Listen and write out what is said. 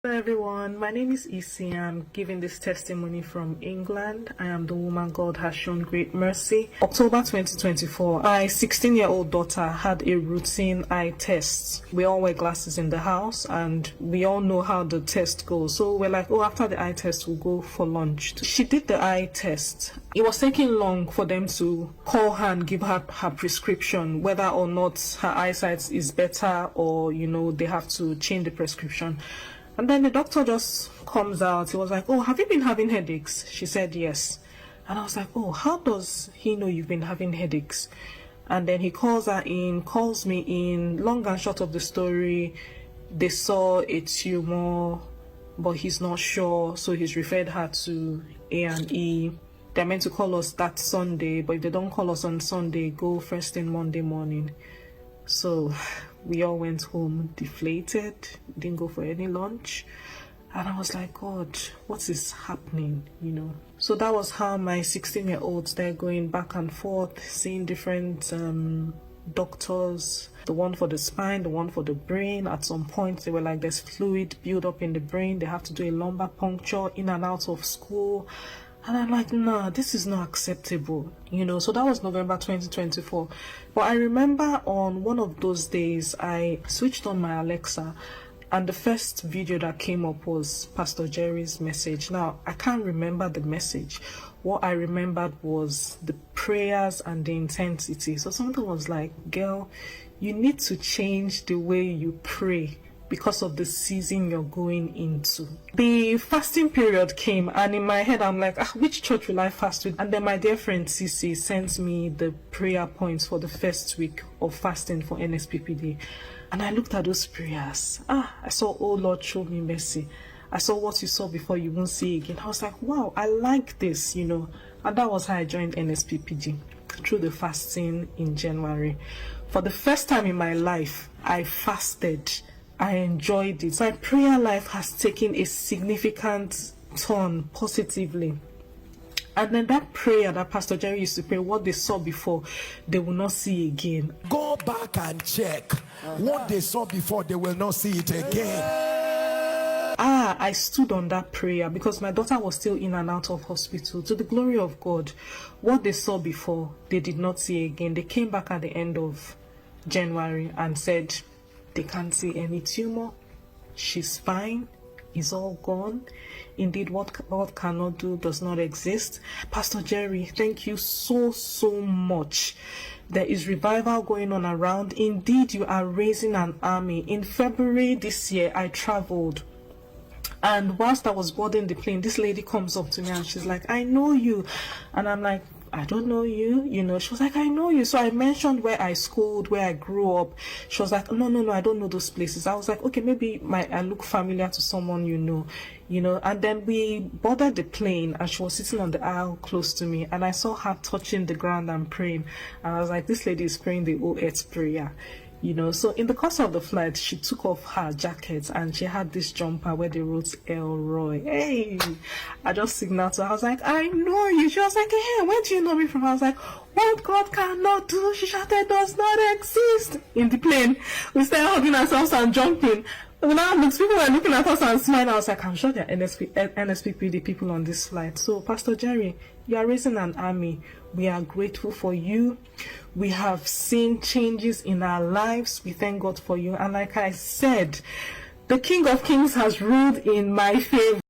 Hello everyone, my name is Isi. I'm giving this testimony from England. I am the woman God has shown great mercy. October 2024, my 16-year-old daughter had a routine eye test. We all wear glasses in the house and we all know how the test goes. So we're like, oh, after the eye test, we'll go for lunch. She did the eye test. It was taking long for them to call her and give her her prescription, whether or not her eyesight is better or, they have to change the prescription. And then the doctor just comes out. He was like, oh, have you been having headaches? She said yes. And I was like, oh, how does he know you've been having headaches? And then he calls me in. Long and short of the story, they saw a tumor, but he's not sure. So he's referred her to A&E. They're meant to call us that Sunday, but if they don't call us on Sunday, go first thing Monday morning. So we all went home deflated, didn't go for any lunch. And I was like, God, what is happening, So that was how my 16-year-olds, they're going back and forth, seeing different doctors, the one for the spine, the one for the brain. At some point, they were like, there's fluid build up in the brain. They have to do a lumbar puncture in and out of school. And I'm like, nah, this is not acceptable, So that was November 2024. But I remember on one of those days, I switched on my Alexa, and the first video that came up was Pastor Jerry's message. Now, I can't remember the message. What I remembered was the prayers and the intensity. So something was like, girl, you need to change the way you pray, because of the season you're going into. The fasting period came, and in my head I'm like, which church will I fast with? And then my dear friend Cece sent me the prayer points for the first week of fasting for NSPPD. And I looked at those prayers. I saw, oh Lord, show me mercy. I saw what you saw before, you won't see again. I was like, wow, I like this, And that was how I joined NSPPD, through the fasting in January. For the first time in my life, I fasted. I enjoyed it. My prayer life has taken a significant turn positively. And then that prayer that Pastor Jerry used to pray, what they saw before, they will not see again. Go back and check. What they saw before, they will not see it again. I stood on that prayer because my daughter was still in and out of hospital. To the glory of God, what they saw before, they did not see again. They came back at the end of January and said, they can't see any tumor. She's fine. It's all gone. Indeed, what God cannot do does not exist. Pastor Jerry, thank you so much. There is revival going on around. Indeed, you are raising an army. In February this year, I traveled. And whilst I was boarding the plane, this lady comes up to me and she's like, I know you. And I'm like, I don't know you, She was like, I know you. So I mentioned where I schooled, where I grew up. She was like, no, I don't know those places. I was like, okay, maybe I look familiar to someone And then we boarded the plane and she was sitting on the aisle close to me. And I saw her touching the ground and praying. And I was like, this lady is praying the O8 prayer. So in the course of the flight, she took off her jacket and she had this jumper where they wrote Elroy. Hey, I just signaled to her. I was like, I know you. She was like, hey, where do you know me from? I was like, what God cannot do, she shouted, does not exist. In the plane, we started hugging ourselves and jumping. Now people were looking at us and smiling. I was like, I'm sure there are NSPPD people on this flight. So, Pastor Jerry, you are raising an army. We are grateful for you. We have seen changes in our lives. We thank God for you. And like I said, the King of Kings has ruled in my favor.